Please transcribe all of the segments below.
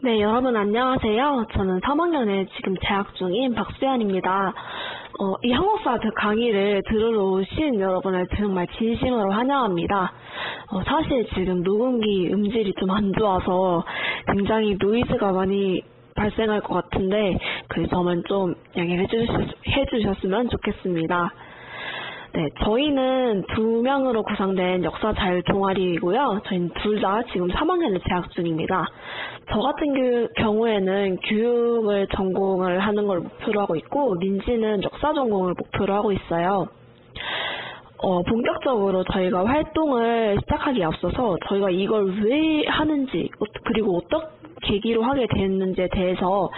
네, 여러분 안녕하세요. 저는 3학년에 지금 재학 중인 박수연입니다. 이 한국사 강의를 들으러 오신 여러분을 정말 진심으로 환영합니다. 사실 지금 녹음기 음질이 좀 안 좋아서 굉장히 노이즈가 많이 발생할 것 같은데 그 점은 좀 양해해 주셨으면 좋겠습니다. 네, 저희는 2명으로 구성된 역사 자율 동아리이고요. 저희는 둘 다 지금 3학년에 재학 중입니다. 저 같은 경우에는 교육을 전공을 하는 걸 목표로 하고 있고, 민지는 역사 전공을 목표로 하고 있어요. 본격적으로 저희가 활동을 시작하기에 앞서서 저희가 이걸 왜 하는지, 그리고 어떤 계기로 하게 됐는지에 대해서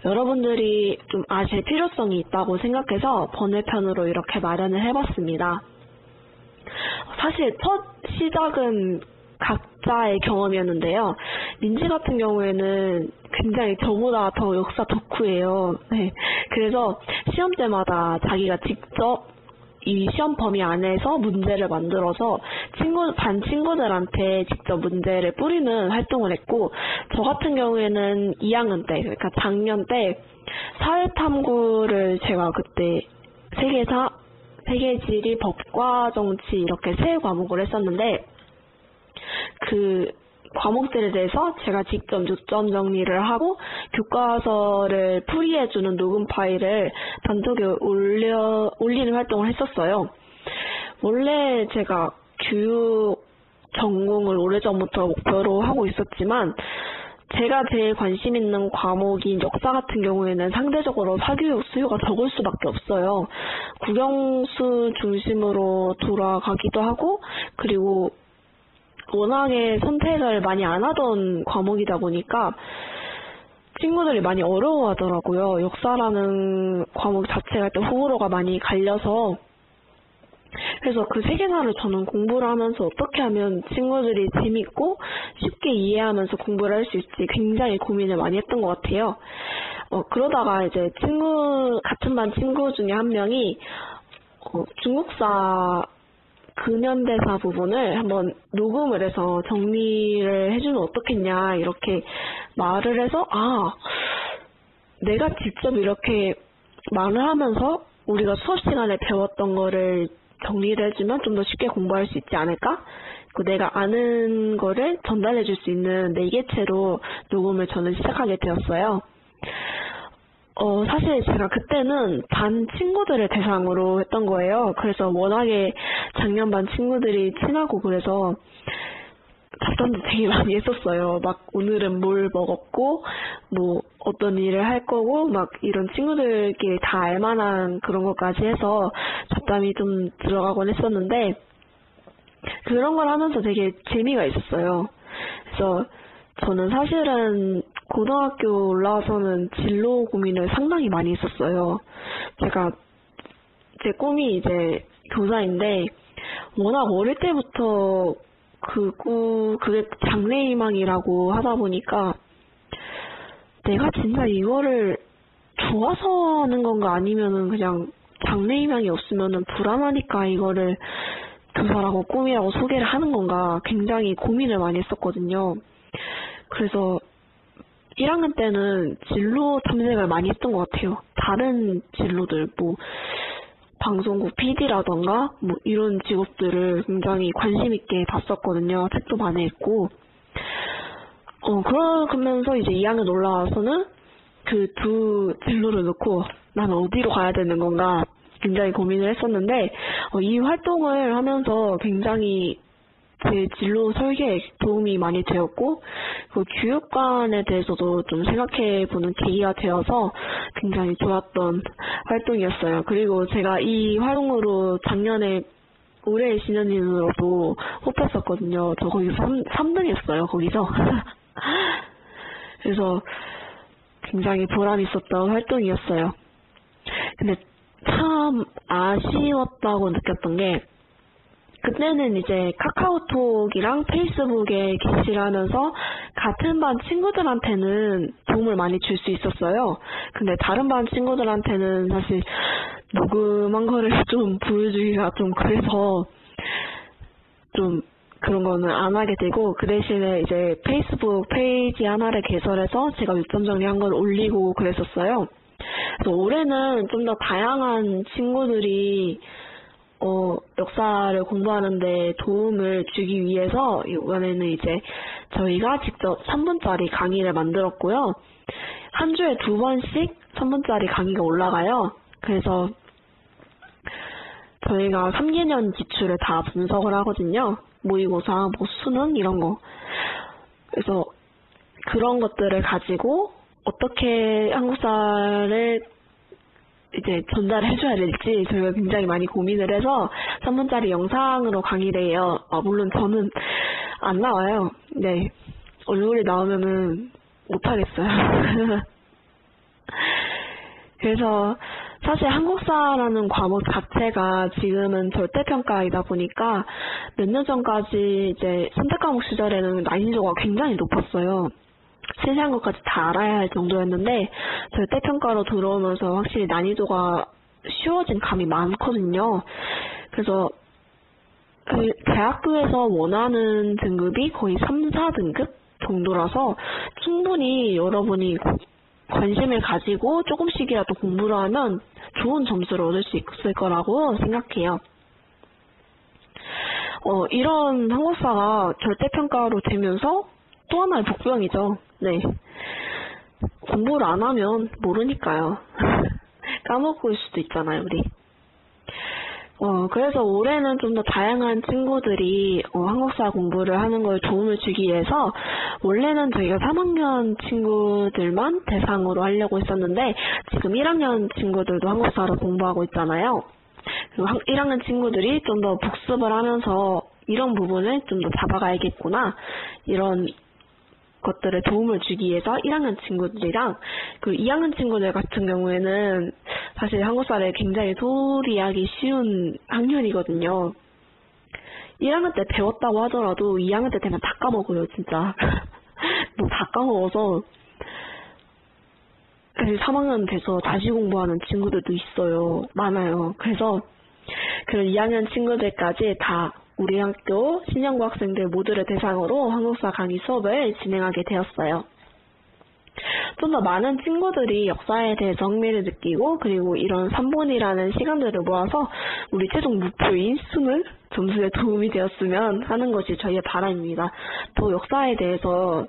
여러분들이 좀 아실 필요성이 있다고 생각해서 번외편으로 이렇게 마련을 해봤습니다. 사실 첫 시작은 각자의 경험이었는데요. 민지 같은 경우에는 굉장히 저보다 더 역사 덕후예요. 네. 그래서 시험 때마다 자기가 직접 이 시험 범위 안에서 문제를 만들어서 반 친구들한테 직접 문제를 뿌리는 활동을 했고, 저 같은 경우에는 2학년 때, 그러니까 작년 때 사회탐구를 제가 그때 세계사, 세계지리, 법과 정치 이렇게 3과목을 했었는데, 그 과목들에 대해서 제가 직접 요점 정리를 하고 교과서를 풀이해주는 녹음 파일을 단톡에 올리는 활동을 했었어요. 원래 제가 교육 전공을 오래전부터 목표로 하고 있었지만 제가 제일 관심 있는 과목인 역사 같은 경우에는 상대적으로 사교육 수요가 적을 수밖에 없어요. 국영수 중심으로 돌아가기도 하고, 그리고 워낙에 선택을 많이 안 하던 과목이다 보니까 친구들이 많이 어려워하더라고요. 역사라는 과목 자체가 또 호불호가 많이 갈려서. 그래서 그 세계사를 저는 공부를 하면서 어떻게 하면 친구들이 재밌고 쉽게 이해하면서 공부를 할 수 있을지 굉장히 고민을 많이 했던 것 같아요. 그러다가 이제 같은 반 친구 중에 한 명이 중국사 근현대사 부분을 한번 녹음을 해서 정리를 해주면 어떻겠냐 이렇게 말을 해서, 내가 직접 이렇게 말을 하면서 우리가 수업 시간에 배웠던 거를 정리를 해주면 좀 더 쉽게 공부할 수 있지 않을까? 내가 아는 거를 전달해 줄 수 있는 매개체로 녹음을 저는 시작하게 되었어요. 사실 제가 그때는 반 친구들을 대상으로 했던 거예요. 그래서 워낙에 작년 반 친구들이 친하고 그래서 잡담도 되게 많이 했었어요. 막 오늘은 뭘 먹었고, 뭐 어떤 일을 할 거고, 막 이런 친구들끼리 다 알만한 그런 것까지 해서 잡담이 좀 들어가곤 했었는데, 그런 걸 하면서 되게 재미가 있었어요. 그래서 저는 사실은 고등학교 올라와서는 진로 고민을 상당히 많이 했었어요. 제 꿈이 이제 교사인데, 워낙 어릴 때부터 그게 장래희망이라고 하다 보니까, 내가 진짜 이거를 좋아서 하는 건가 아니면은 그냥 장래희망이 없으면은 불안하니까 이거를 교사라고 꿈이라고 소개를 하는 건가 굉장히 고민을 많이 했었거든요. 그래서 1학년 때는 진로 탐색을 많이 했던 것 같아요. 다른 진로들, 방송국 PD라던가, 이런 직업들을 굉장히 관심있게 봤었거든요. 책도 많이 읽고. 그러면서 이제 2학년 올라와서는 그 두 진로를 놓고 난 어디로 가야 되는 건가 굉장히 고민을 했었는데, 이 활동을 하면서 굉장히 제 진로 설계에 도움이 많이 되었고, 그 교육관에 대해서도 좀 생각해보는 계기가 되어서 굉장히 좋았던 활동이었어요. 그리고 제가 이 활동으로 작년에 올해의 신현인으로도 뽑혔었거든요. 저 거기서 3등 했어요, 거기서. 그래서 굉장히 보람 있었던 활동이었어요. 근데 참 아쉬웠다고 느꼈던 게, 그때는 이제 카카오톡이랑 페이스북에 게시를 하면서 같은 반 친구들한테는 도움을 많이 줄 수 있었어요. 근데 다른 반 친구들한테는 사실 녹음한 거를 좀 보여주기가 좀 그래서 좀 그런 거는 안 하게 되고, 그 대신에 이제 페이스북 페이지 하나를 개설해서 제가 요점 정리한 걸 올리고 그랬었어요. 그래서 올해는 좀 더 다양한 친구들이 역사를 공부하는데 도움을 주기 위해서 이번에는 이제 저희가 직접 3분짜리 강의를 만들었고요. 한 주에 2번씩 3분짜리 강의가 올라가요. 그래서 저희가 3개년 기출을 다 분석을 하거든요. 모의고사, 뭐 수능 이런 거. 그래서 그런 것들을 가지고 어떻게 한국사를 이제 전달해줘야 될지 저희가 굉장히 많이 고민을 해서 3분짜리 영상으로 강의를 해요. 물론 저는 안 나와요. 네, 얼굴이 나오면은 못하겠어요. 그래서 사실 한국사라는 과목 자체가 지금은 절대평가이다 보니까 몇 년 전까지 이제 선택과목 시절에는 난이도가 굉장히 높았어요. 세세한 것까지 다 알아야 할 정도였는데 절대평가로 들어오면서 확실히 난이도가 쉬워진 감이 많거든요. 그래서 그 대학교에서 원하는 등급이 거의 3, 4등급 정도라서 충분히 여러분이 관심을 가지고 조금씩이라도 공부를 하면 좋은 점수를 얻을 수 있을 거라고 생각해요. 이런 한국사가 절대평가로 되면서 또 하나의 복병이죠. 네. 공부를 안 하면 모르니까요. 까먹을 수도 있잖아요, 우리. 그래서 올해는 좀 더 다양한 친구들이 한국사 공부를 하는 걸 도움을 주기 위해서 원래는 저희가 3학년 친구들만 대상으로 하려고 했었는데 지금 1학년 친구들도 한국사를 공부하고 있잖아요. 그리고 1학년 친구들이 좀 더 복습을 하면서 이런 부분을 좀 더 잡아가야겠구나, 이런 것들을 도움을 주기 위해서 1학년 친구들이랑 그 2학년 친구들 같은 경우에는 사실 한국사를 굉장히 소홀히 하기 쉬운 학년이거든요. 1학년 때 배웠다고 하더라도 2학년 때 되면 다 까먹어요, 진짜. 뭐 다 까먹어서 3학년 돼서 다시 공부하는 친구들도 있어요. 많아요. 그래서 그런 2학년 친구들까지 다 우리 학교 신영고 학생들 모두를 대상으로 한국사 강의 수업을 진행하게 되었어요. 좀 더 많은 친구들이 역사에 대해서 흥미를 느끼고 그리고 이런 3본이라는 시간들을 모아서 우리 최종 목표인 수능 점수에 도움이 되었으면 하는 것이 저희의 바람입니다. 또 역사에 대해서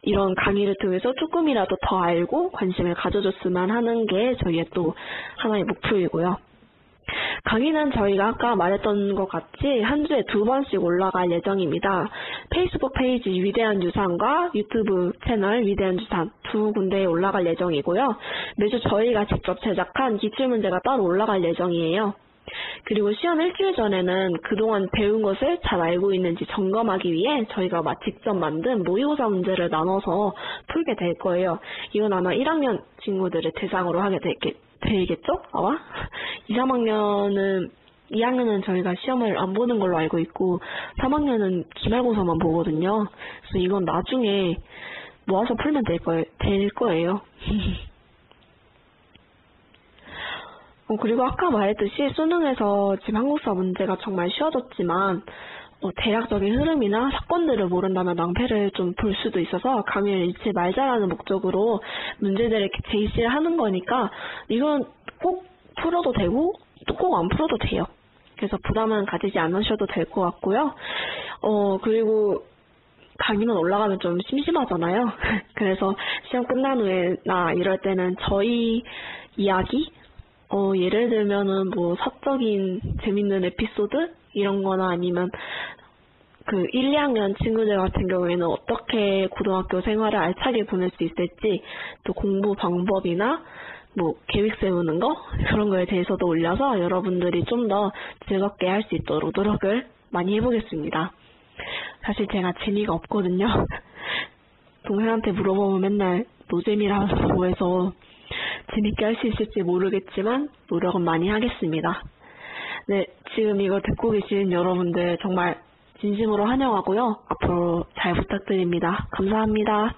이런 강의를 통해서 조금이라도 더 알고 관심을 가져줬으면 하는 게 저희의 또 하나의 목표이고요. 강의는 저희가 아까 말했던 것 같이 한 주에 2번씩 올라갈 예정입니다. 페이스북 페이지 위대한 유산과 유튜브 채널 위대한 유산 두 군데에 올라갈 예정이고요. 매주 저희가 직접 제작한 기출문제가 따로 올라갈 예정이에요. 그리고 시험 일주일 전에는 그동안 배운 것을 잘 알고 있는지 점검하기 위해 저희가 직접 만든 모의고사 문제를 나눠서 풀게 될 거예요. 이건 아마 1학년 친구들을 대상으로 하게 되겠죠? 아마? 2, 3학년은 2학년은 저희가 시험을 안 보는 걸로 알고 있고 3학년은 기말고사만 보거든요. 그래서 이건 나중에 모아서 풀면 될 거예요. 그리고 아까 말했듯이 수능에서 지금 한국사 문제가 정말 쉬워졌지만 대략적인 흐름이나 사건들을 모른다면 낭패를 좀 볼 수도 있어서 강의를 잃지 말자라는 목적으로 문제들을 이렇게 제시를 하는 거니까 이건 꼭 풀어도 되고 또 꼭 안 풀어도 돼요. 그래서 부담은 가지지 않으셔도 될 것 같고요. 그리고 강의만 올라가면 좀 심심하잖아요. 그래서 시험 끝난 후에나 이럴 때는 저희 이야기? 예를 들면은 뭐 사적인 재밌는 에피소드? 이런 거나 아니면 그 1, 2학년 친구들 같은 경우에는 어떻게 고등학교 생활을 알차게 보낼 수 있을지, 또 공부 방법이나 뭐 계획 세우는 거? 그런 거에 대해서도 올려서 여러분들이 좀 더 즐겁게 할 수 있도록 노력을 많이 해보겠습니다. 사실 제가 재미가 없거든요. 동생한테 물어보면 맨날 노잼이라고 해서 재밌게 할 수 있을지 모르겠지만 노력은 많이 하겠습니다. 네, 지금 이거 듣고 계신 여러분들 정말 진심으로 환영하고요. 앞으로 잘 부탁드립니다. 감사합니다.